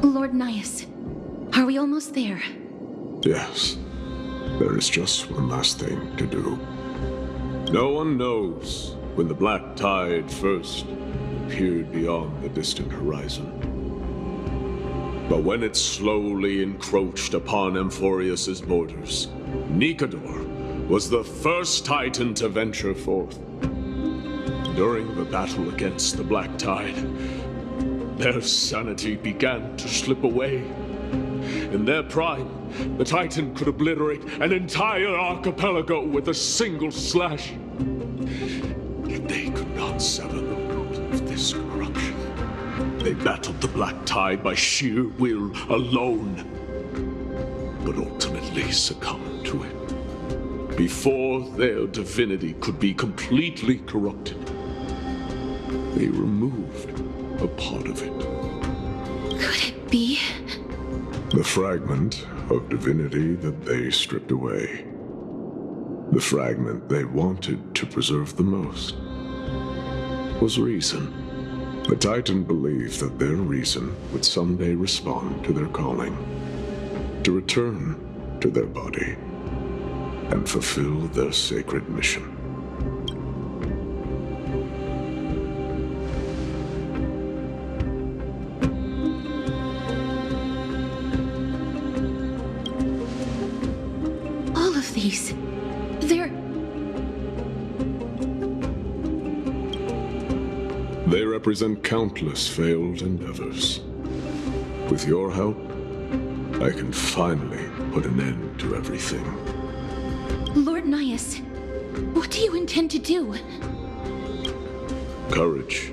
Lord Nias, are we almost there? Yes. There is just one last thing to do. No one knows when the black tide first appeared beyond the distant horizon. But when it slowly encroached upon Amphoreus's borders, Nikador was the first Titan to venture forth. During the battle against the black tide, their sanity began to slip away. In their prime, the Titan could obliterate an entire archipelago with a single slash. Yet they could not sever the root of this corruption. They battled the black tide by sheer will alone, but ultimately succumbed to it. Before their divinity could be completely corrupted, they removed a part of it. Could it be? The fragment of divinity that they stripped away. The fragment they wanted to preserve the most was reason. The Titan believed that their reason would someday respond to their calling, to return to their body, and fulfill their sacred mission. They represent countless failed endeavors. With your help, I can finally put an end to everything. Lord Nias, what do you intend to do? Courage,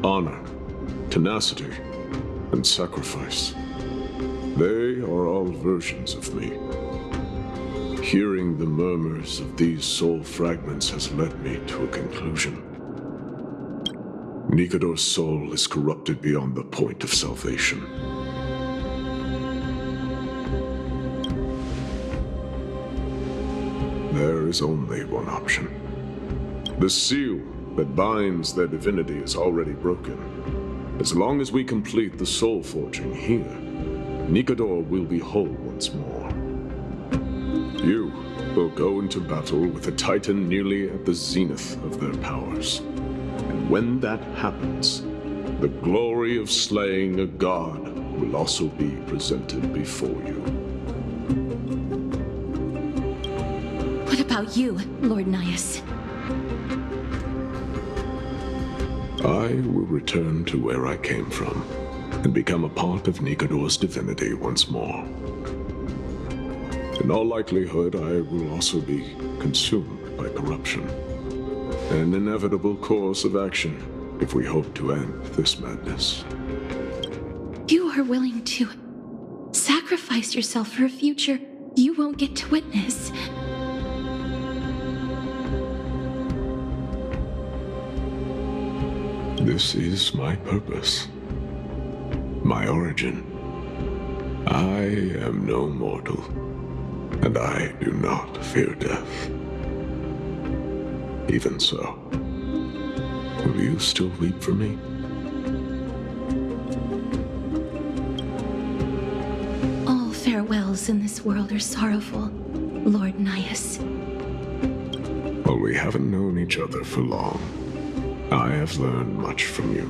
honor, tenacity, and sacrifice. They are all versions of me. Hearing the murmurs of these soul fragments has led me to a conclusion. Nikador's soul is corrupted beyond the point of salvation. There is only one option. The seal that binds their divinity is already broken. As long as we complete the soul forging here, Nikador will be whole once more. You will go into battle with a Titan nearly at the zenith of their powers. And when that happens, the glory of slaying a god will also be presented before you. What about you, Lord Nias? I will return to where I came from and become a part of Nikador's divinity once more. In all likelihood, I will also be consumed by corruption. An inevitable course of action if we hope to end this madness. You are willing to sacrifice yourself for a future you won't get to witness. This is my purpose, my origin. I am no mortal, and I do not fear death. Even so, will you still weep for me? All farewells in this world are sorrowful, Lord Nias. Well, we haven't known each other for long. I have learned much from you.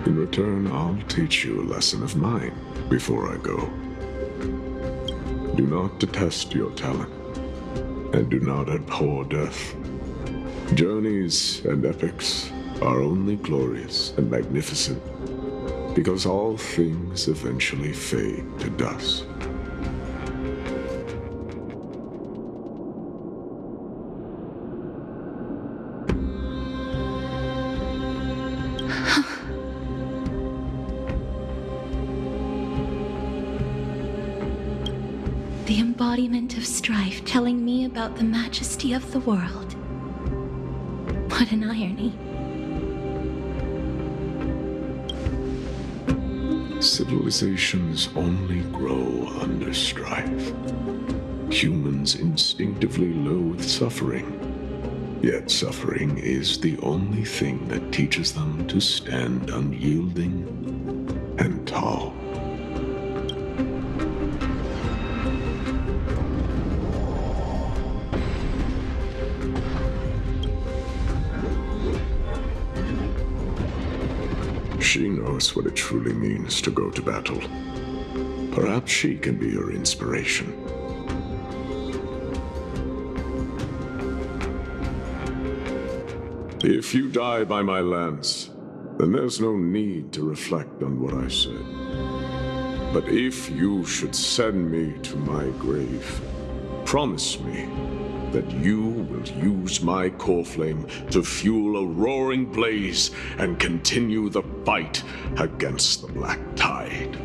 In return, I'll teach you a lesson of mine before I go. Do not detest your talent, and do not abhor death. Journeys and epics are only glorious and magnificent because all things eventually fade to dust. The embodiment of strife telling me about the majesty of the world. What an irony. Civilizations only grow under strife. Humans instinctively loathe suffering. Yet suffering is the only thing that teaches them to stand unyielding and tall. She knows what it truly means to go to battle. Perhaps she can be her inspiration. If you die by my lance, then there's no need to reflect on what I said. But if you should send me to my grave, promise me that you will use my core flame to fuel a roaring blaze and continue the fight against the Black Tide.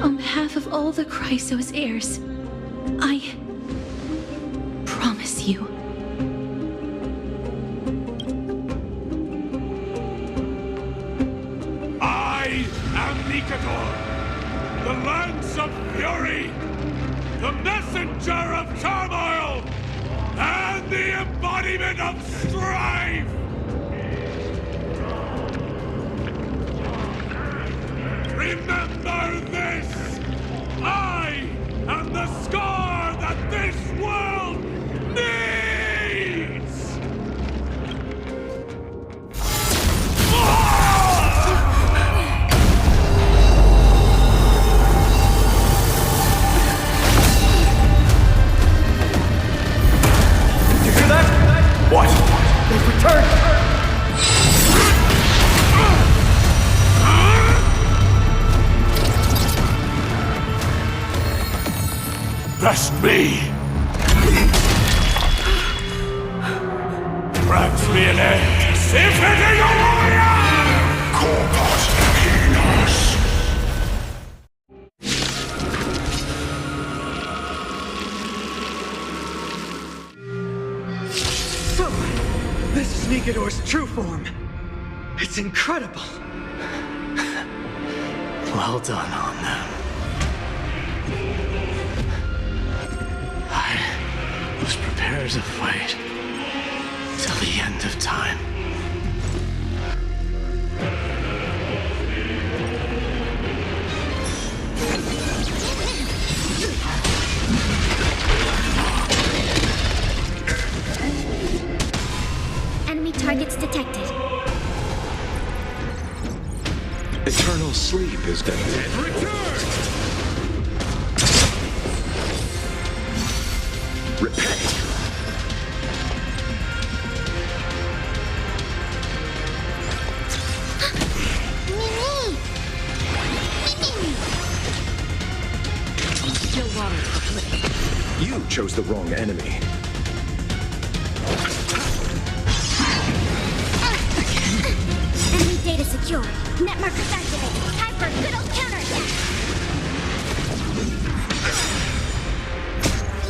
On behalf of all the Chrysos heirs, I promise you. I am Nikador, the Lance of Fury, the messenger of turmoil, and the embodiment of strife! Remember this! I am the scar that this world needs! You hear that? What? They've returned! Best me! Grant me an end! Symphony of warrior! Corpus Penis! So, this is Nikador's true form. It's incredible. Well done on them. I was prepared to fight till the end of time. Enemy targets detected. Eternal sleep is dead. Return! Repent! You chose the wrong enemy. Enemy data secure. Net markers activated. Time for a good old counterattack.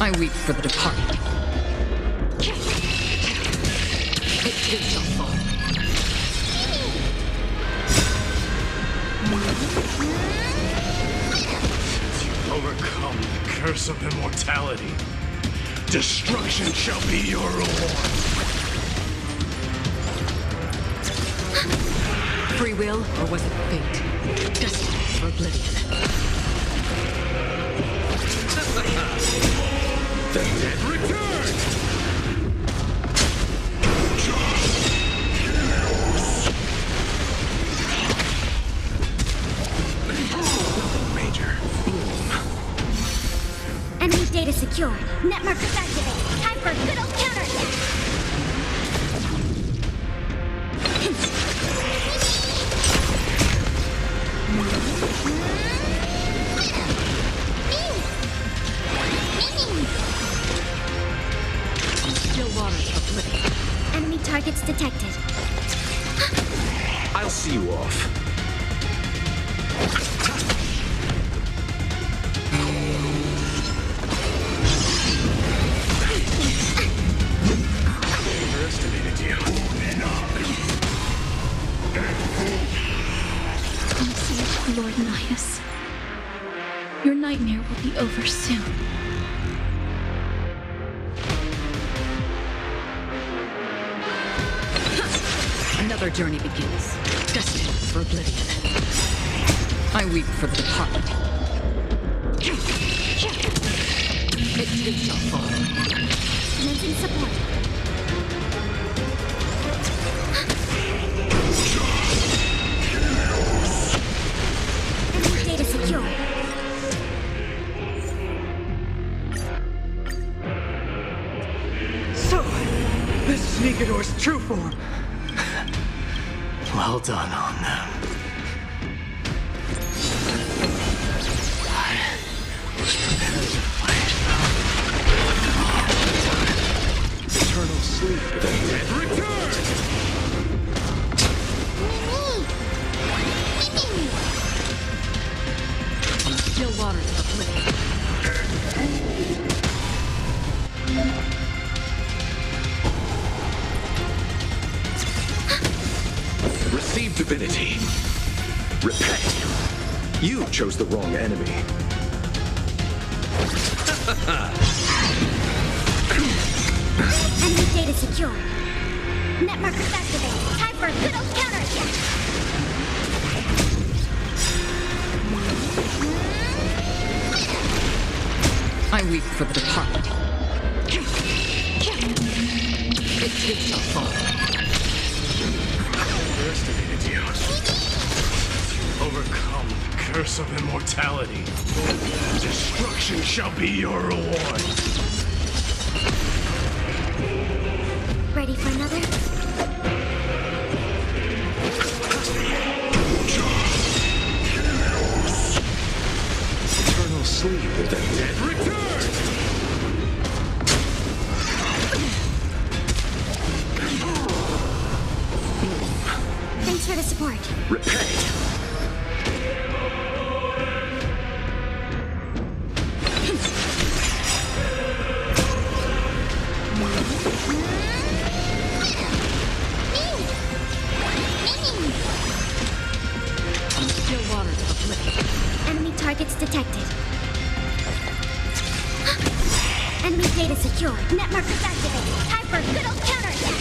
I weep for the departed. It too shall fall. Overcome the curse of immortality. Destruction shall be your reward. Free will, or was it fate? Destined for oblivion. The dead Return! major. Enemy data secure. Net markers activated. Time for a good old counterattack. Still waters of oblivion. Enemy targets detected. I'll see you off. Underestimated you. Come see, Lord Nihus. Your nightmare will be over soon. Another journey begins, destined for oblivion. I weep for the departed. It too shall fall. Commencing support. Enemy data secure. So, this is Nikador's true form. Well done on them. I was prepared to fight Eternal sleep of the dead. Return! Still waters of oblivion. Receive divinity. Repent. You chose the wrong enemy. Enemy data secure. Net markers activated. Time for a good old counterattack. I weep for the departed. It too shall fall. Underestimated you. Overcome the curse of immortality. Destruction shall be your reward. Ready for another? Eternal sleep of the dead. Return! Thanks for the support. Repent. Still waters of oblivion. Enemy targets detected. Enemy data secure. Net markers activated. Time for a good old counterattack.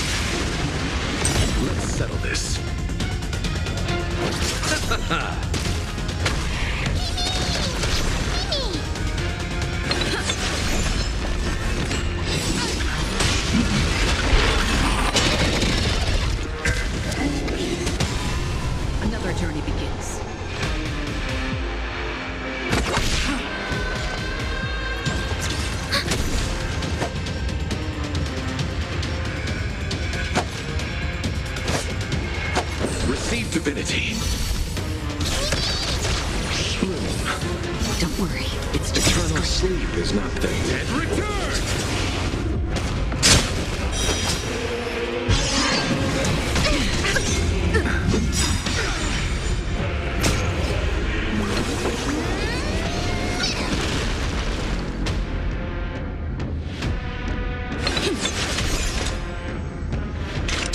Let's settle this. Another journey begins. Receive divinity. Don't worry, it's just Eternal sleep is not the dead. Return!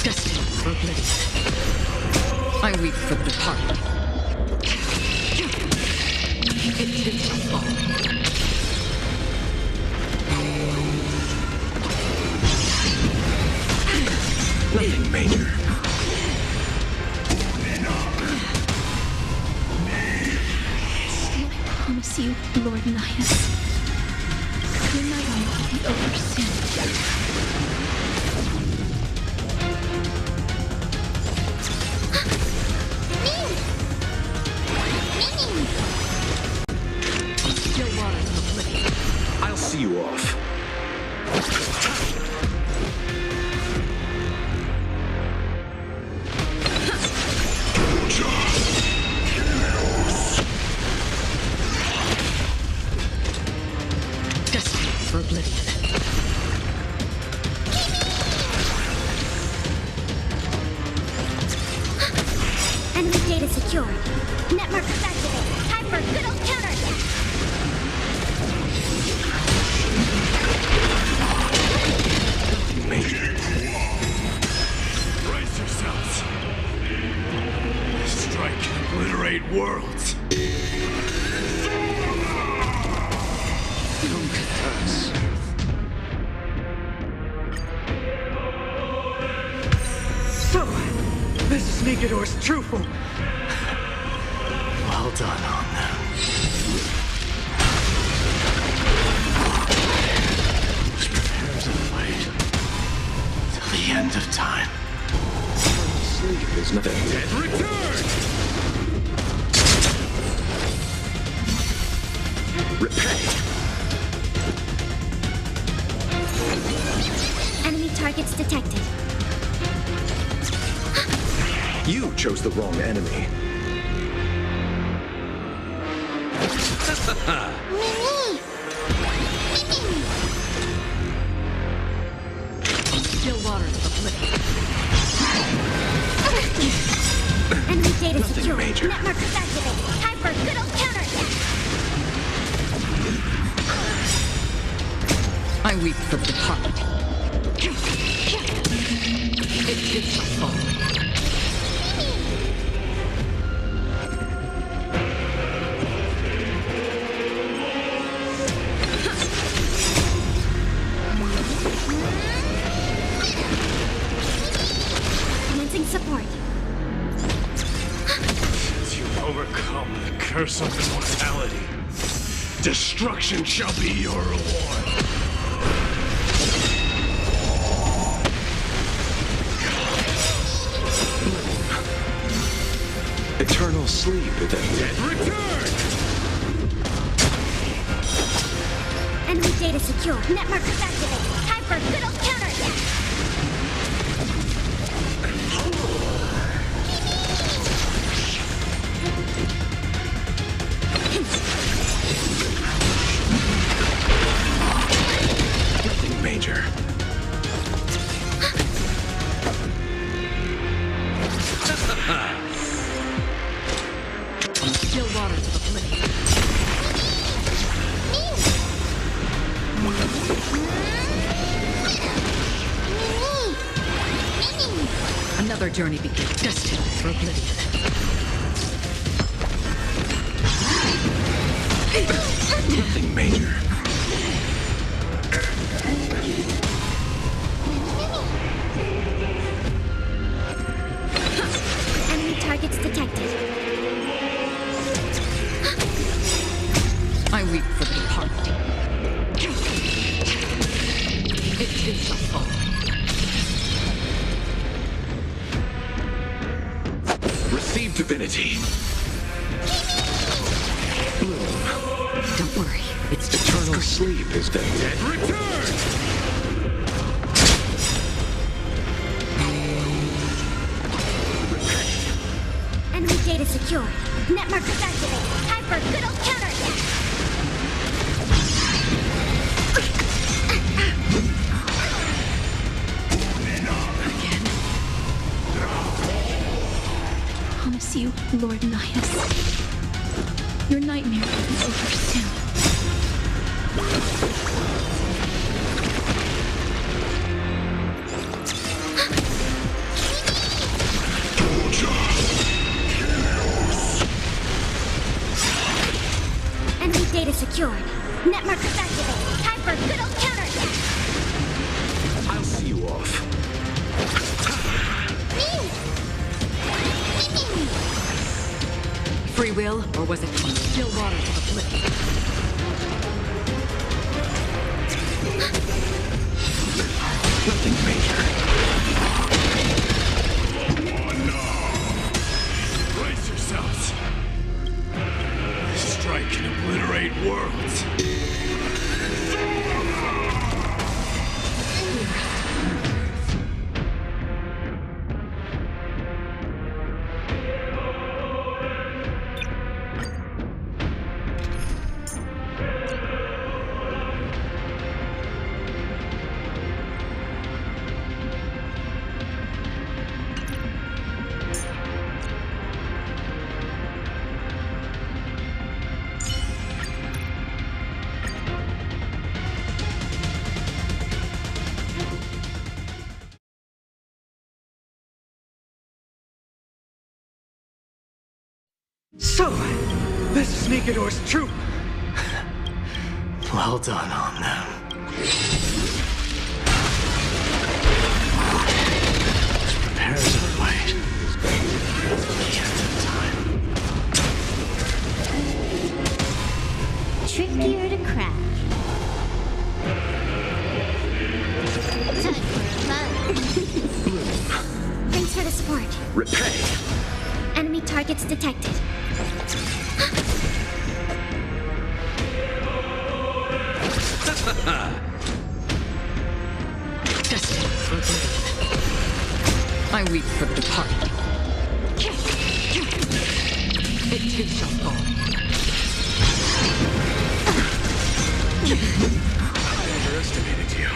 destined for oblivion. I weep for the departed. It too shall fall. Nothing major. I promise you, Lord Nihus, your nightmare will be over soon. Still waters of oblivion. I'll see you off. Destined for oblivion. Enemy data secure. Net markers activated. for a good old counterattack. Major. Brace yourselves. This strike can obliterate worlds. Come to us. So, this is Nikador's true form. Well done on them. Just prepare to fight till the end of time. Sleep is nothing. Return! Repay. Enemy targets detected. You chose the wrong enemy. Still waters of oblivion. Enemy data Nothing secure. major. Net markers activated. Time for a good old counterattack. I weep for the departed. It shall fall. Commencing support. As you overcome the curse of immortality, destruction shall be your reward. Eternal sleep is dead. Return! Enemy data secure. Net markers activated. Time for a good old counterattack. Nothing major. Still waters of oblivion. Another journey begins. Destined for oblivion. Nothing major. Enemy targets detected. I weep for the departed. It shall fall. Receive divinity. Don't worry, it's just Eternal sleep is dead. Return! Enemy data secure. Net markers activated. Time for a good old counterattack. again. Promise you, Lord Nihus. Your nightmare will be over soon. Enemy data secured. Net markers activated. Time for a good old counterattack. I'll see you off. Free will, or was it still waters of oblivion? Nothing major. Brace yourselves. This strike can obliterate worlds. So, this is Nikador's troop. Well done on them. This prepares a fight till the end of time. Trickier to crack. Time for a vote. Thanks for the support. Repay. Enemy targets detected. Destined for oblivion. I weep for the departed. It too shall fall. I underestimated you.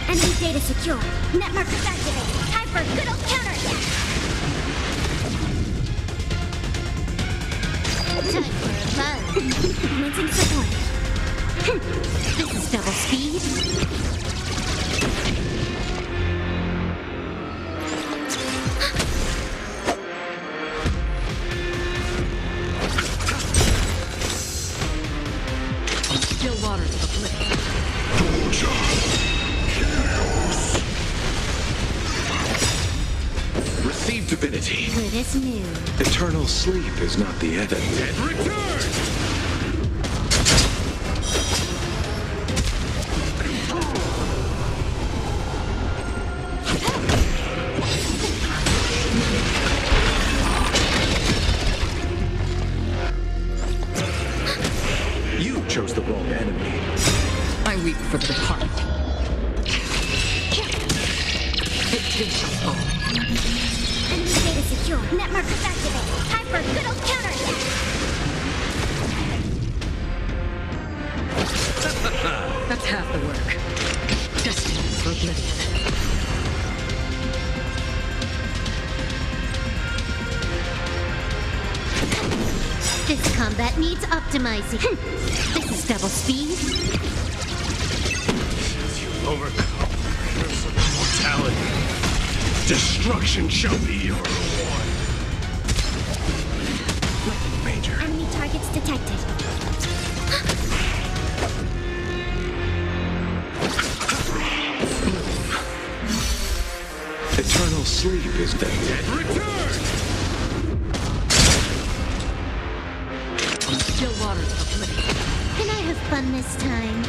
Enemy data secure. Net markers activated. Time for a good old counterattack. Time for a buzz. Commencing support. This is double speed. Still waters of oblivion. Receive divinity. Good as new. Eternal sleep is not the end. Return! You chose the wrong enemy. I weep for the departed. It too shall fall. Enemy data secure. Net markers activated. Time for a good old counterattack. That's half the work. Destined for oblivion. This combat needs optimizing. This is double speed. Overcome the curse of immortality. Destruction shall be your reward. Nothing major. Enemy targets detected. Eternal sleep is the dead. Return! Still waters of oblivion. Can I have fun this time?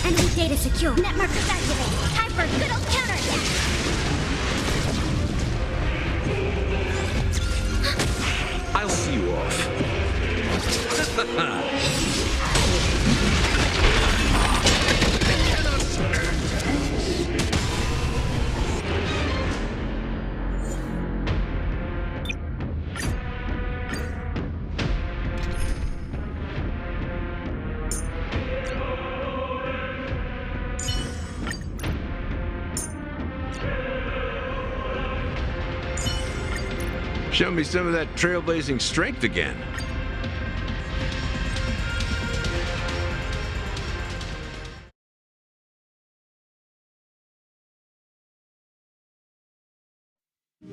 Enemy data secure. Net markers activated. Time for a good old counterattack. I'll see you off. Show me some of that trailblazing strength again.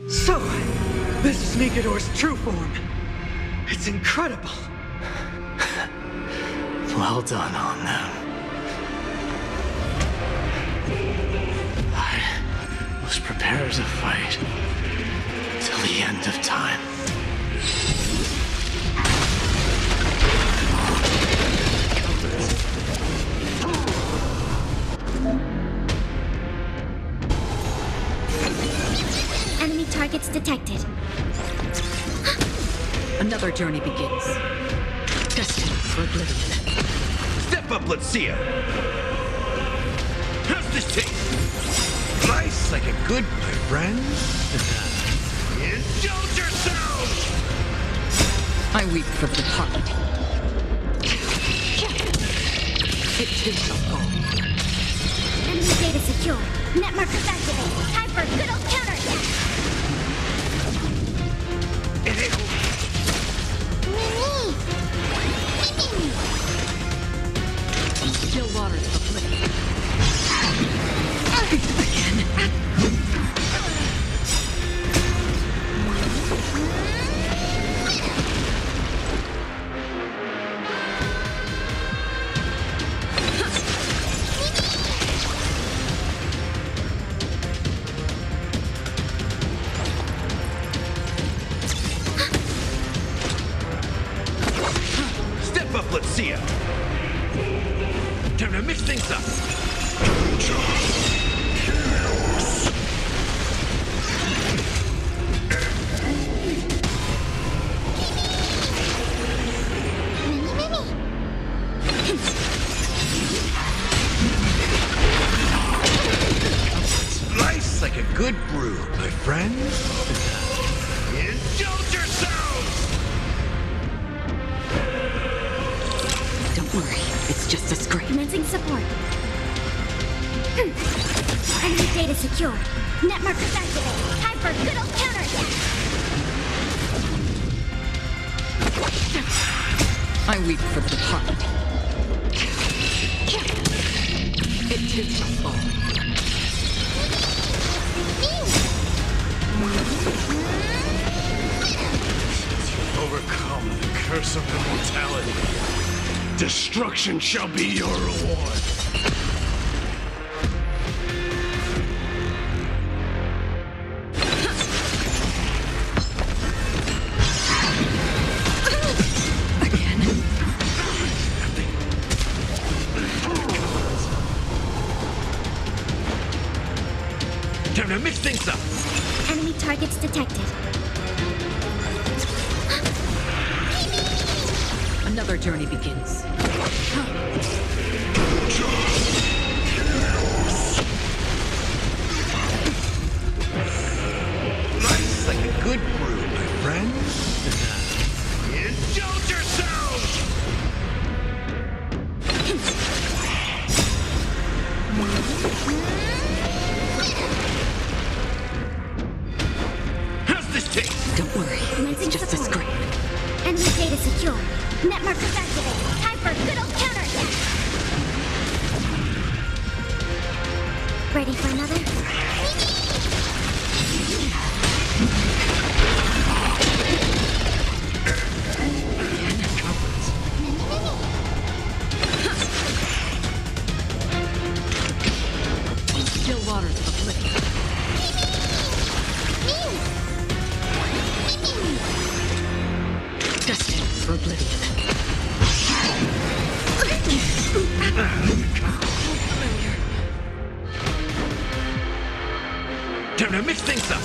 So, this is Nikador's true form. It's incredible. Well done on them. I was prepared to fight till the end of time. Enemy targets detected. Another journey begins. Destined for oblivion. Step up, let's see ya. How's this taste? Nice like a good, my friend. Indulge yourselves! I weep for the departed. It too shall fall. Enemy data secure. Net markers activated. Time for a good old counterattack. Still waters of oblivion. Time to mix things up. Slice like a good brew, my friends. Indulge yourselves! Don't worry, it's just a scrape. Commencing support. Enemy data secure. Net markers activated. Time for good old counterattack. I weep for the departed. It too shall fall. Overcome the curse of immortality. Destruction shall be your reward. Time to mix things up. Enemy targets detected. Another journey begins. Nice like a good brew, my friends. Indulge yourselves! How's this taste? Don't worry, it's just a scrape. Enemy data secure. Net markers activated. Time for good old counterattack. Ready for another? Still waters of oblivion. Destined for oblivion. Time to mix things up.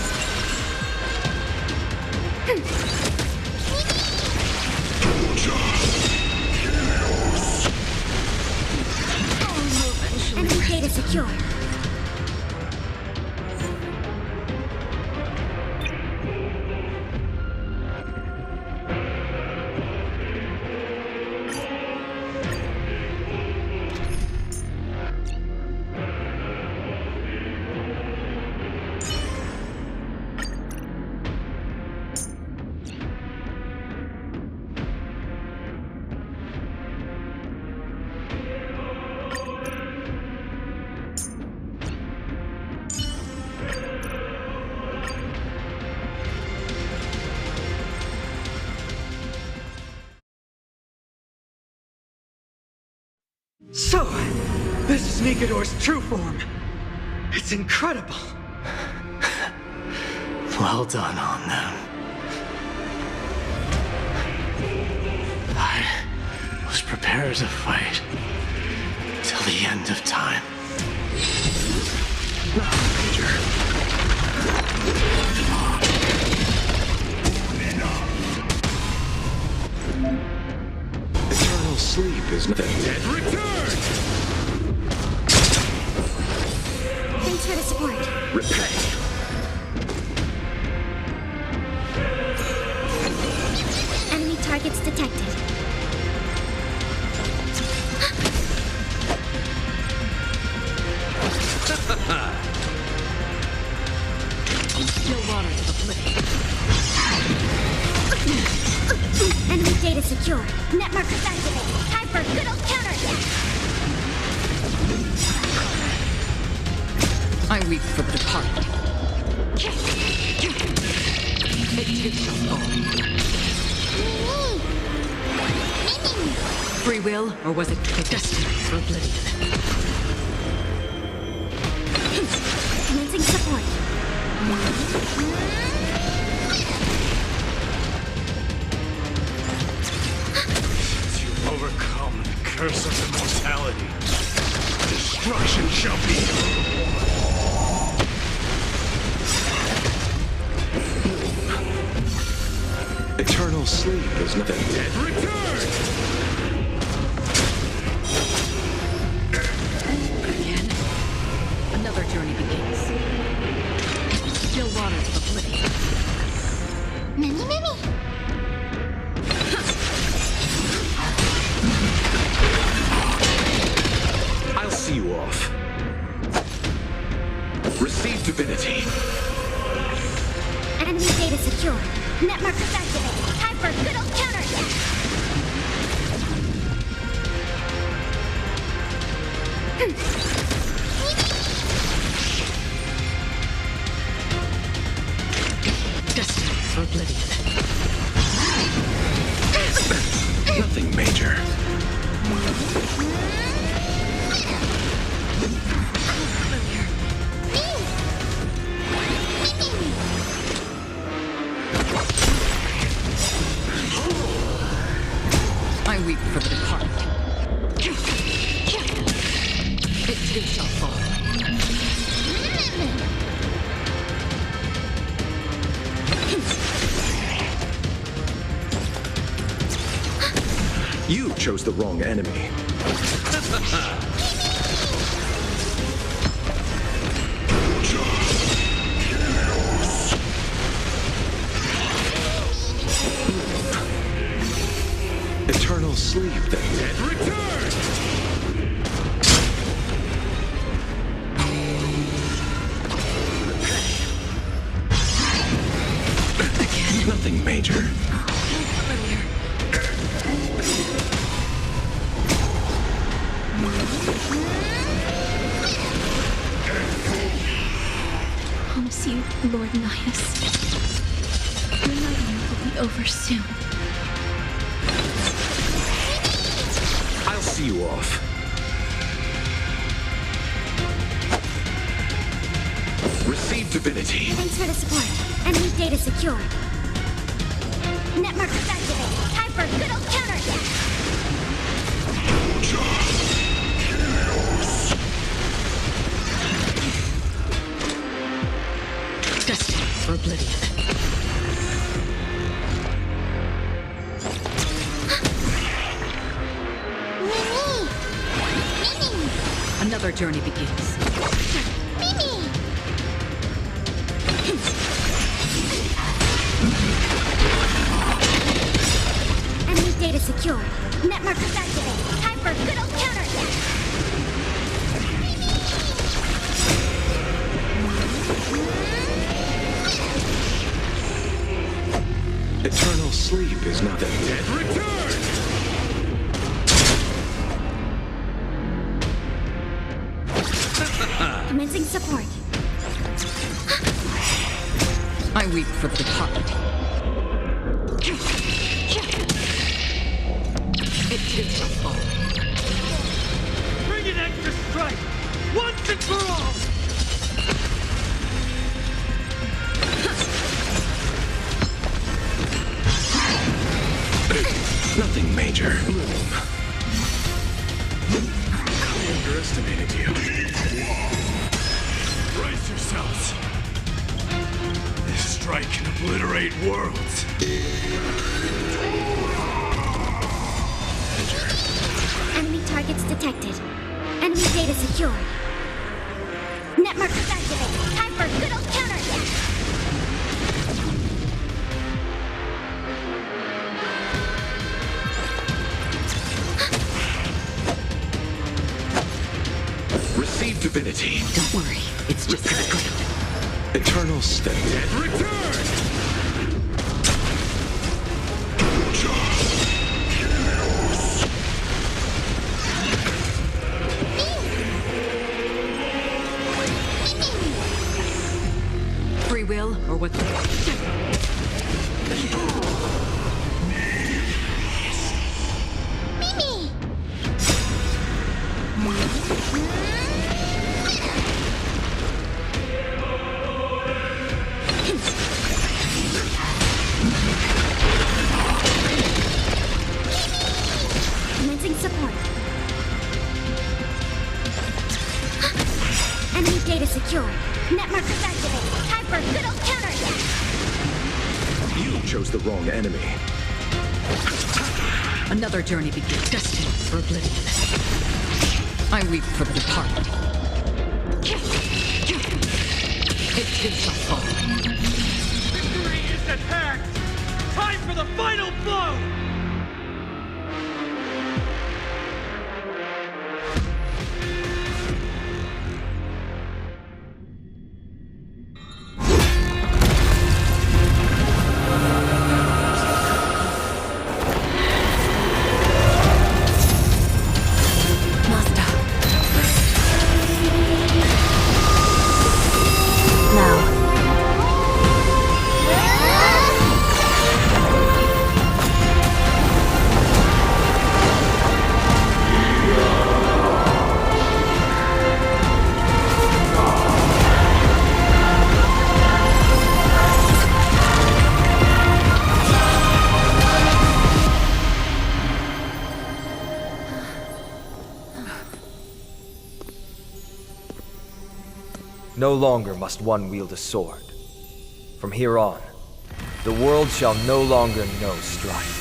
Enemy data secure. So, this is Nikador's true form. It's incredible. Well done on them. I was prepared to fight till the end of time. Major. Eternal sleep is nothing. Return! Thanks for the support. Repay. Enemy targets detected. Still waters of oblivion. Enemy data secure. Net markers activated. Time for good old counterattack. I weep for the departed. It too shall fall. Free will, or was it destiny for oblivion? Commencing support. You've overcome the curse of immortality. Destruction shall be your reward. Eternal sleep is nothing. Return! Again, another journey begins. Still waters of oblivion. Mimi, Mimi! I'll see you off. Receive divinity. Enemy data secure. Net markers activated. Time for a good old counterattack. Destined for oblivion. Nothing major. I weep for the departed. It too shall fall. You chose the wrong enemy. Eternal sleep then. Return! Nothing major. Promise you, Lord Nihus. Your nightmare will be over soon. I'll see you off. Receive divinity. Thanks for the support. Enemy data secure. Net markers activated. Time for a good old counterattack. Destined for oblivion. Another journey begins. Mimi! Enemy data secure. Net markers activated. Time for a good old counterattack. Eternal sleep is nothing. Return! Commencing support. I weep for the departed. It too shall fall. Bring an extra strike! Once and for all! Nothing major. I underestimated you. Brace yourselves. This strike can obliterate worlds. Enemy targets detected. Enemy data secure. Net markers activated. Time for a good old counterattack. Receive divinity. Don't worry, it's just the ground. Eternal step. Return! Free will, or what the... Mimi! Commencing support. data secure. Netmarkers activated. Time for a good old counterattack. You chose the wrong enemy. Another journey begins, destined for oblivion. I weep for the departed. It is my fault. Victory is at hand! Time for the final blow! No longer must one wield a sword. From here on, the world shall no longer know strife.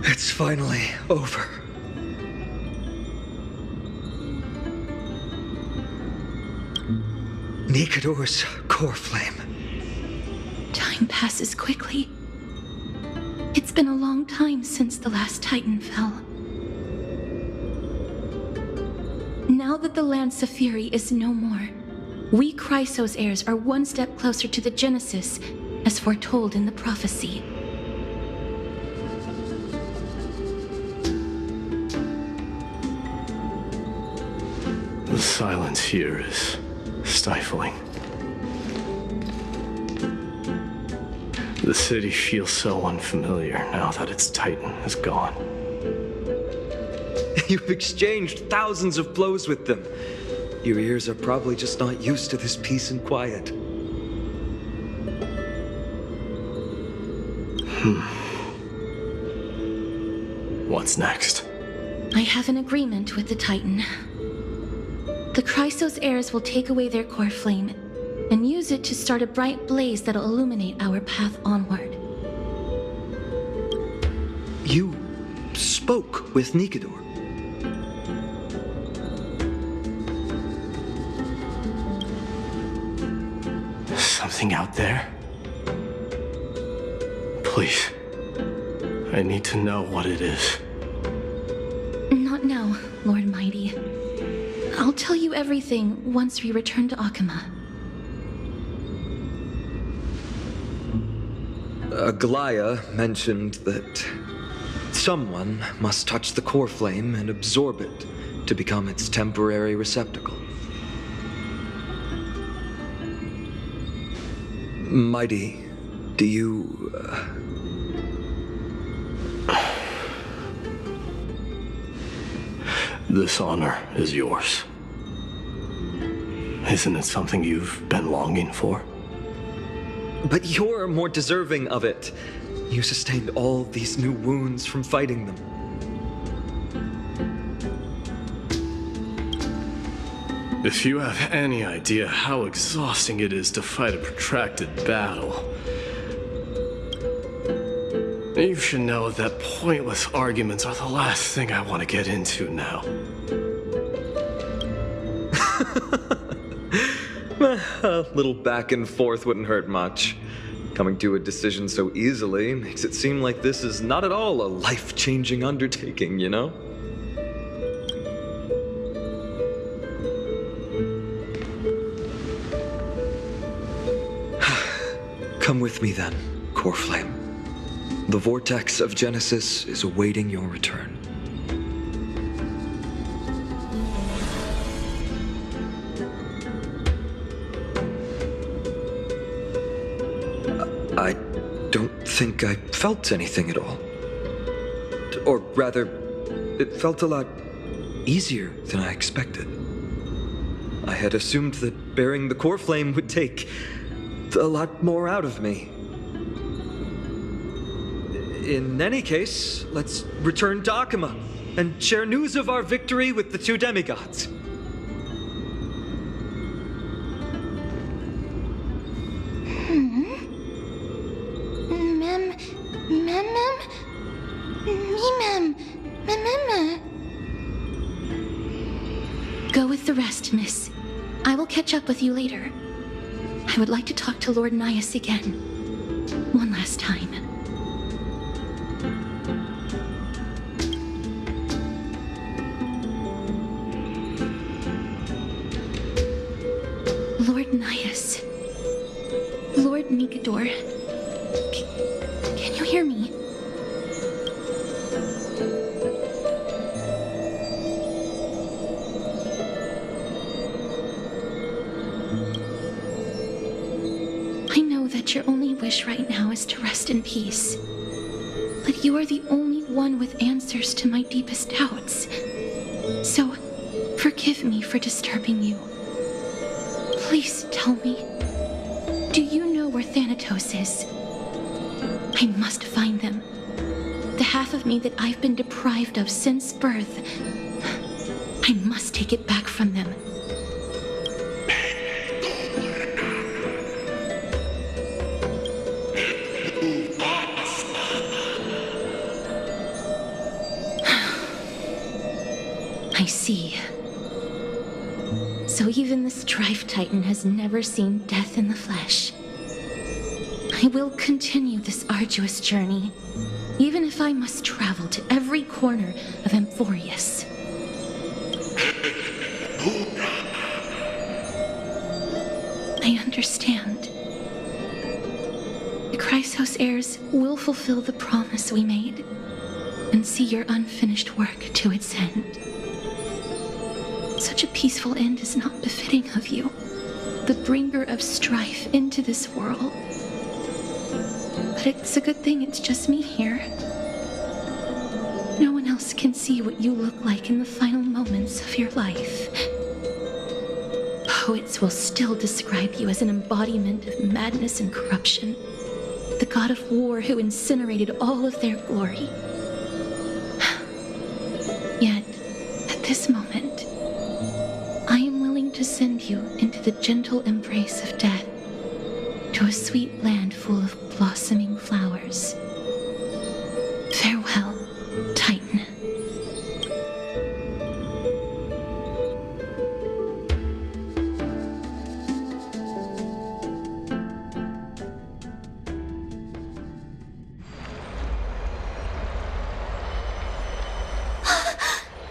It's finally over. Nikador's core flame. Time passes quickly. It's been a long time since the last Titan fell. Now that the Lance of Fury is no more, we Chrysos heirs are one step closer to the Genesis, as foretold in the prophecy. The silence here is stifling. The city feels so unfamiliar now that its Titan is gone. You've exchanged thousands of blows with them. Your ears are probably just not used to this peace and quiet. What's next? I have an agreement with the Titan. The Chrysos heirs will take away their core flame and use it to start a bright blaze that'll illuminate our path onward. You spoke with Nikador. Something out there? Please. I need to know what it is. Not now, Lord Mighty. I'll tell you everything once we return to Akama. Aglaea mentioned that someone must touch the core flame and absorb it to become its temporary receptacle. Mighty, do you... This honor is yours. Isn't it something you've been longing for? But you're more deserving of it. You sustained all these new wounds from fighting them. If you have any idea how exhausting it is to fight a protracted battle, you should know that pointless arguments are the last thing I want to get into now. A little back and forth wouldn't hurt much. Coming to a decision so easily makes it seem like this is not at all a life-changing undertaking, you know? Come with me then, Core Flame. The vortex of Genesis is awaiting your return. I don't think I felt anything at all. Or rather, it felt a lot easier than I expected. I had assumed that bearing the core flame would take a lot more out of me. In any case, let's return to Akima and share news of our victory with the two demigods. Go with the rest, miss. I will catch up with you later. I would like to talk to Lord Nias again. One last time. Lord Nias. Lord Nikador. Can you hear me? I know that your only wish right now is to rest in peace. But you are the only one with answers to my deepest doubts. So, forgive me for disturbing you. Please tell me, do you know where Thanatos is? I must find them. The half of me that I've been deprived of since birth. I must take it back from them. I see. So even the Strife Titan has never seen death in the flesh. I will continue this arduous journey, even if I must travel to every corner of Amphoreus. I understand. The Chrysos heirs will fulfill the promise we made, and see your unfinished work to its end. Such a peaceful end is not befitting of you, the bringer of strife into this world. But it's a good thing it's just me here. No one else can see what you look like in the final moments of your life. Poets will still describe you as an embodiment of madness and corruption, the god of war who incinerated all of their glory. Yet, at this moment, I am willing to send you into the gentle embrace of death, to a sweet land full of blossoming flowers. Farewell, Titan.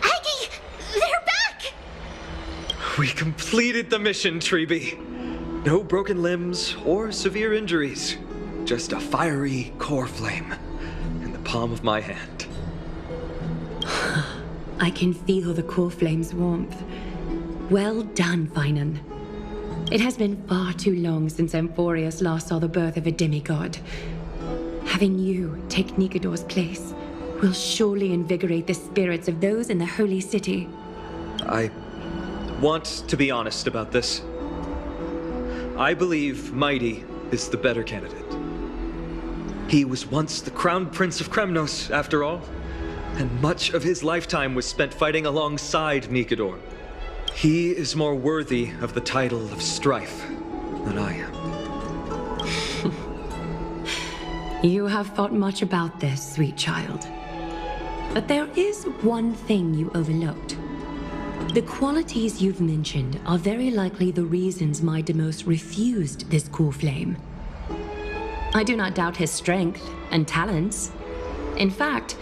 Aggie! They're back! We completed the mission, Tribbie. No broken limbs or severe injuries. Just a fiery core flame in the palm of my hand. I can feel the core flame's warmth. Well done, Finan. It has been far too long since Amphoreus last saw the birth of a demigod. Having you take Nikador's place will surely invigorate the spirits of those in the holy city. I want to be honest about this. I believe mydei is the better candidate. He was once the crown prince of Kremnos, after all, and much of his lifetime was spent fighting alongside Nikador. He is more worthy of the title of Strife than I am. You have thought much about this, sweet child. But there is one thing you overlooked. The qualities you've mentioned are very likely the reasons Mydemos refused this core flame. I do not doubt his strength and talents. In fact,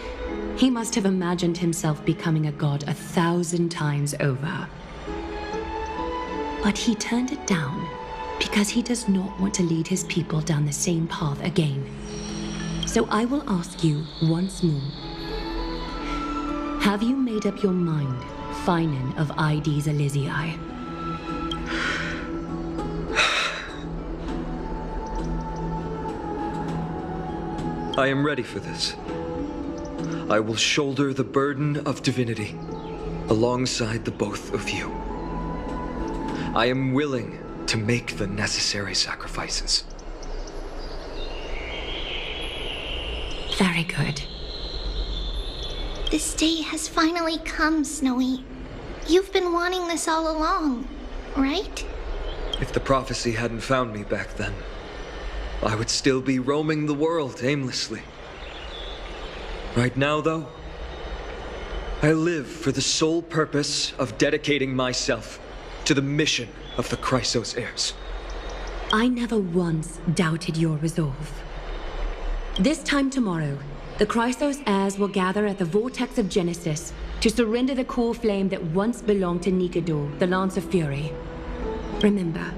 he must have imagined himself becoming a god 1,000 times over. But he turned it down because he does not want to lead his people down the same path again. So I will ask you once more. Have you made up your mind, Finan of Ides Elysiae? I am ready for this. I will shoulder the burden of divinity alongside the both of you. I am willing to make the necessary sacrifices. Very good. This day has finally come, Snowy. You've been wanting this all along, right? If the prophecy hadn't found me back then, I would still be roaming the world aimlessly. Right now, though, I live for the sole purpose of dedicating myself to the mission of the Chrysos heirs. I never once doubted your resolve. This time tomorrow, the Chrysos heirs will gather at the Vortex of Genesis to surrender the core flame that once belonged to Nikador, the Lance of Fury. Remember,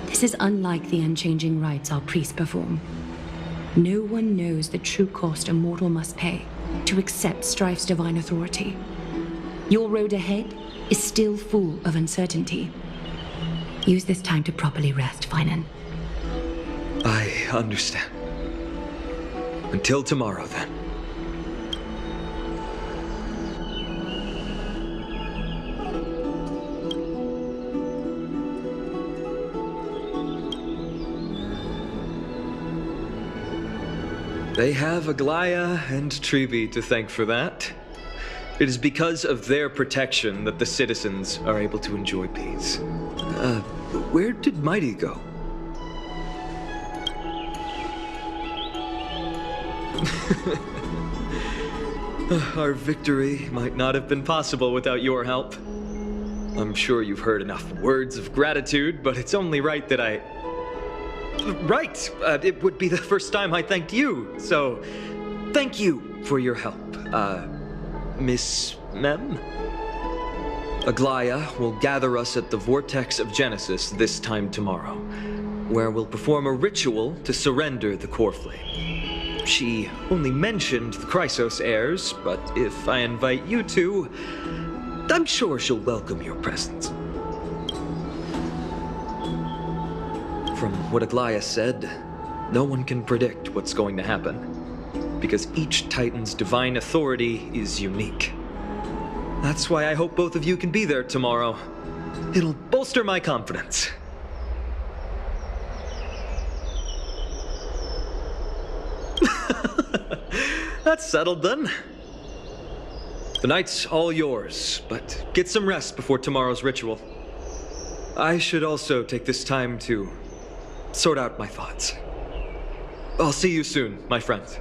this is unlike the unchanging rites our priests perform. No one knows the true cost a mortal must pay to accept Strife's divine authority. Your road ahead is still full of uncertainty. Use this time to properly rest, Finan. I understand. Until tomorrow, then. They have Aglaea and Tribbie to thank for that. It is because of their protection that the citizens are able to enjoy peace. Where did mydei go? Our victory might not have been possible without your help. I'm sure you've heard enough words of gratitude, but it's only right that I... Right! It would be the first time I thanked you, so thank you for your help, Miss Mem? Aglaea will gather us at the Vortex of Genesis this time tomorrow, where we'll perform a ritual to surrender the core flame. She only mentioned the Chrysos heirs, but if I invite you two, I'm sure she'll welcome your presence. From what Aglaea said, no one can predict what's going to happen, because each Titan's divine authority is unique. That's why I hope both of you can be there tomorrow. It'll bolster my confidence. That's settled then. The night's all yours, but get some rest before tomorrow's ritual. I should also take this time to sort out my thoughts. I'll see you soon, my friends.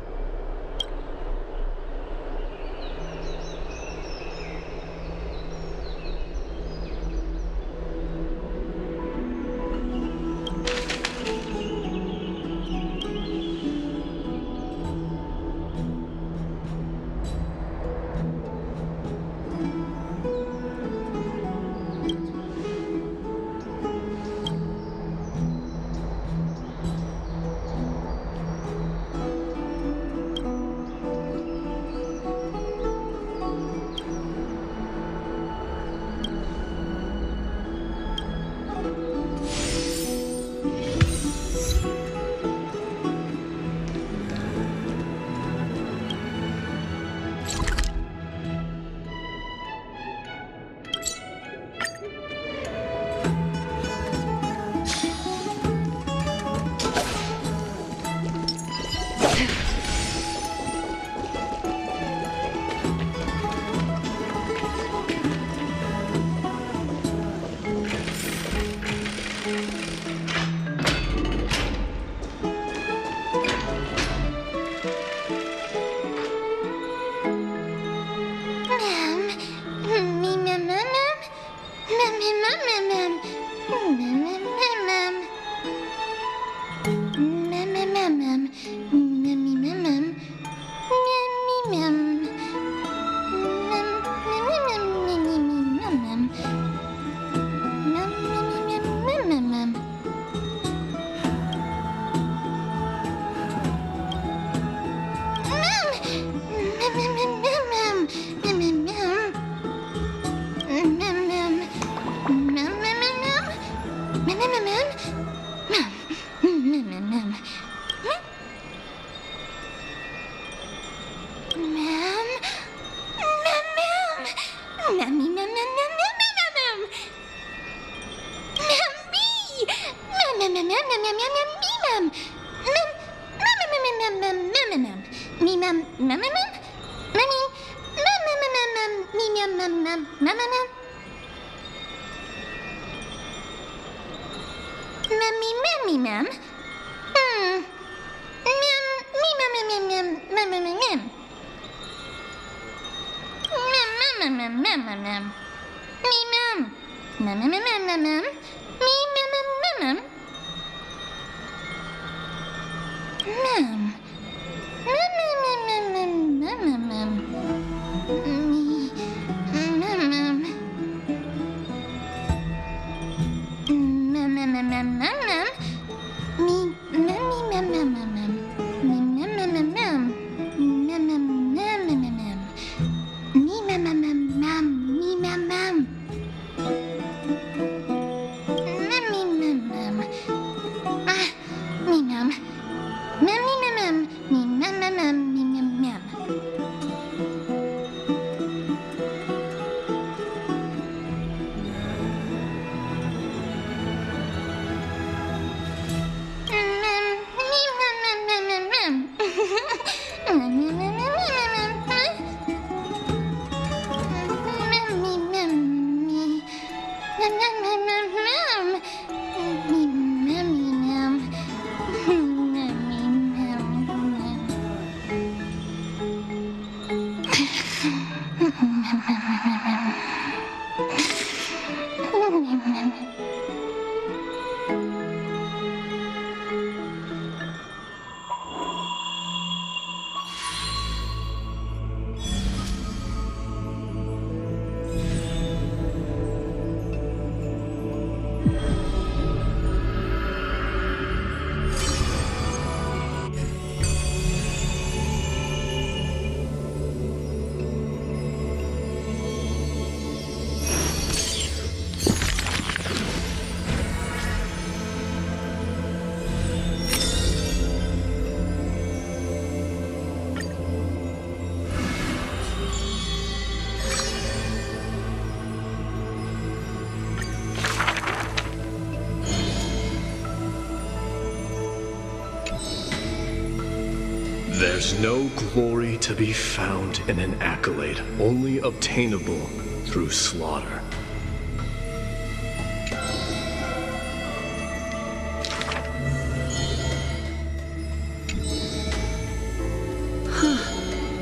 There's no glory to be found in an accolade, only obtainable through slaughter.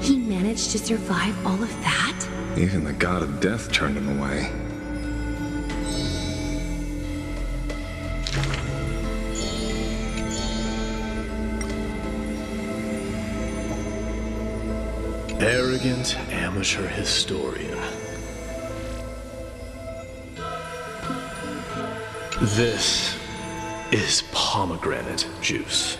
He managed to survive all of that? Even the god of death turned him away. Arrogant amateur historian. This is pomegranate juice.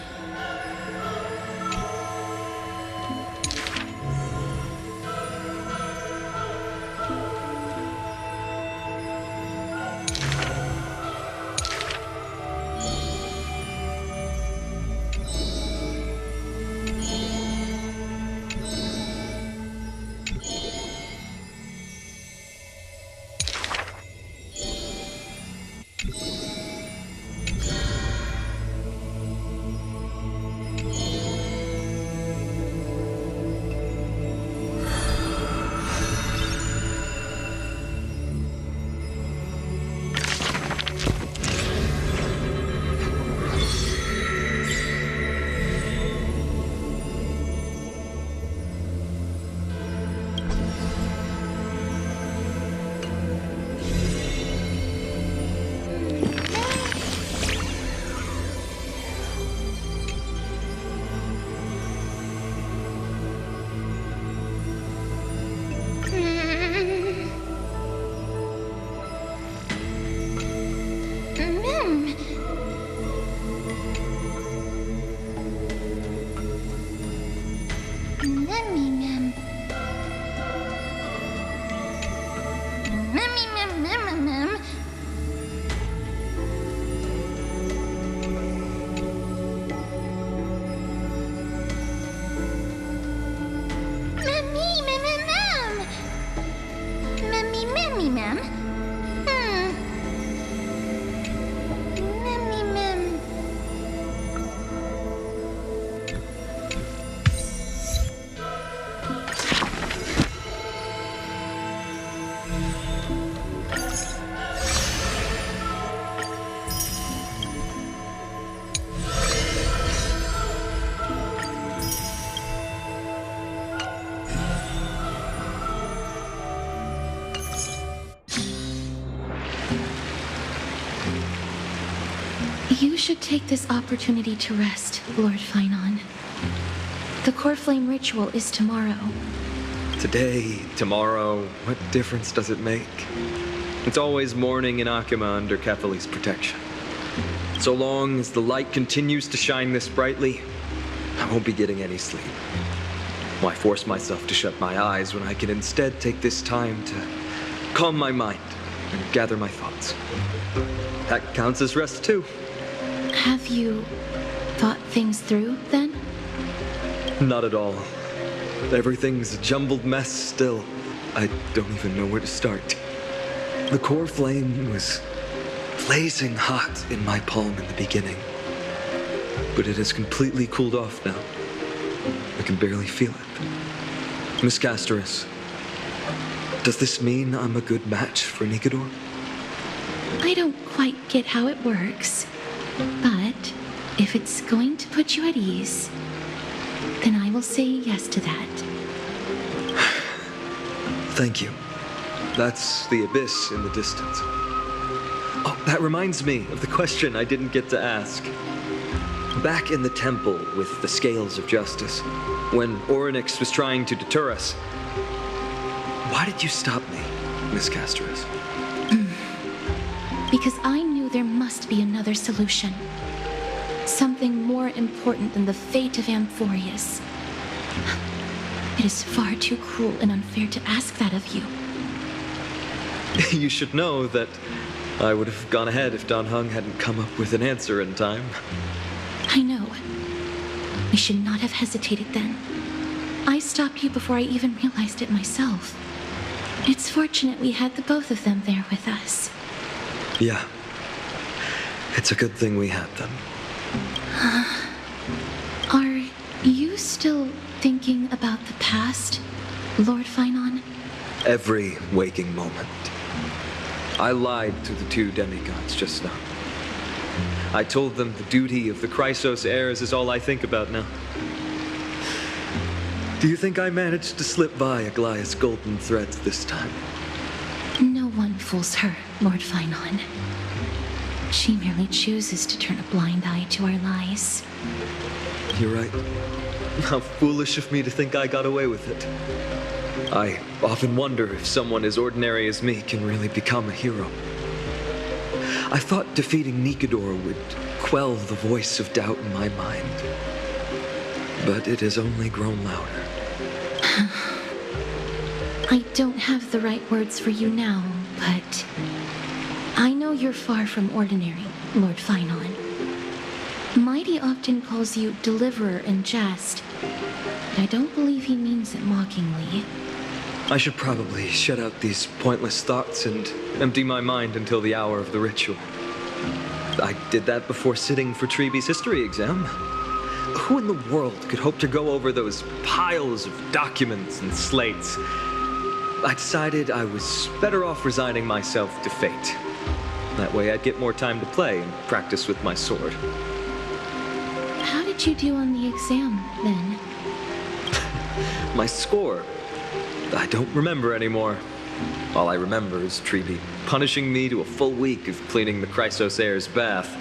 should take this opportunity to rest, Lord Finon. The core flame ritual is tomorrow. Today, tomorrow, what difference does it make? It's always morning in Akima under Kefali's protection. So long as the light continues to shine this brightly, I won't be getting any sleep. Why force myself to shut my eyes when I can instead take this time to calm my mind and gather my thoughts? That counts as rest too. Have you thought things through, then? Not at all. Everything's a jumbled mess still. I don't even know where to start. The core flame was blazing hot in my palm in the beginning, but it has completely cooled off now. I can barely feel it. Miss Castorice, does this mean I'm a good match for Nikador? I don't quite get how it works, but if it's going to put you at ease, then I will say yes to that. Thank you. That's the abyss in the distance. Oh, that reminds me of the question I didn't get to ask. Back in the temple with the scales of justice, when Orynyx was trying to deter us, why did you stop me, Miss Castorice? Because I knew there must be another solution. Something more important than the fate of Amphoreus. It is far too cruel and unfair to ask that of you. You should know that I would have gone ahead if Don Hung hadn't come up with an answer in time. I know. We should not have hesitated then. I stopped you before I even realized it myself. It's fortunate we had the both of them there with us. Yeah. It's a good thing we had them. Are you still thinking about the past, Lord Finon? Every waking moment. I lied to the two demigods just now. I told them the duty of the Chrysos heirs is all I think about now. Do you think I managed to slip by Aglaea's golden threads this time? No one fools her, Lord Finon. She merely chooses to turn a blind eye to our lies. You're right. How foolish of me to think I got away with it. I often wonder if someone as ordinary as me can really become a hero. I thought defeating Nikador would quell the voice of doubt in my mind. But it has only grown louder. I don't have the right words for you now, but I know you're far from ordinary, Lord Finon. Mydei often calls you Deliverer in jest, but I don't believe he means it mockingly. I should probably shut out these pointless thoughts and empty my mind until the hour of the ritual. I did that before sitting for Tribbie's history exam. Who in the world could hope to go over those piles of documents and slates? I decided I was better off resigning myself to fate. That way I'd get more time to play and practice with my sword. How did you do on the exam, then? My score? I don't remember anymore. All I remember is Tribbie punishing me to a full week of cleaning the Chrysos heir's bath,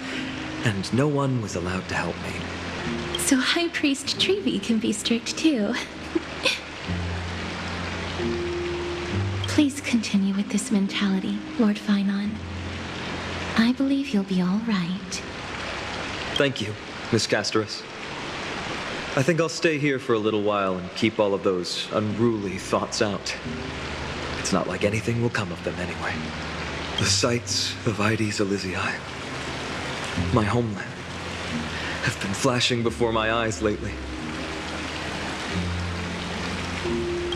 and no one was allowed to help me. So High Priest Tribbie can be strict too. Please continue with this mentality, Lord Finon. I believe you'll be all right. Thank you, Miss Castorice. I think I'll stay here for a little while and keep all of those unruly thoughts out. It's not like anything will come of them anyway. The sights of Ides Elysiae, my homeland, have been flashing before my eyes lately.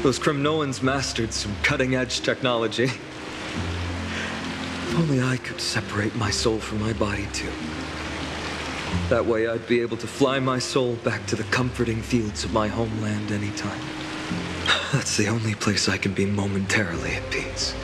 Those Kremnoans mastered some cutting-edge technology. If only I could separate my soul from my body too. That way I'd be able to fly my soul back to the comforting fields of my homeland anytime. That's the only place I can be momentarily at peace.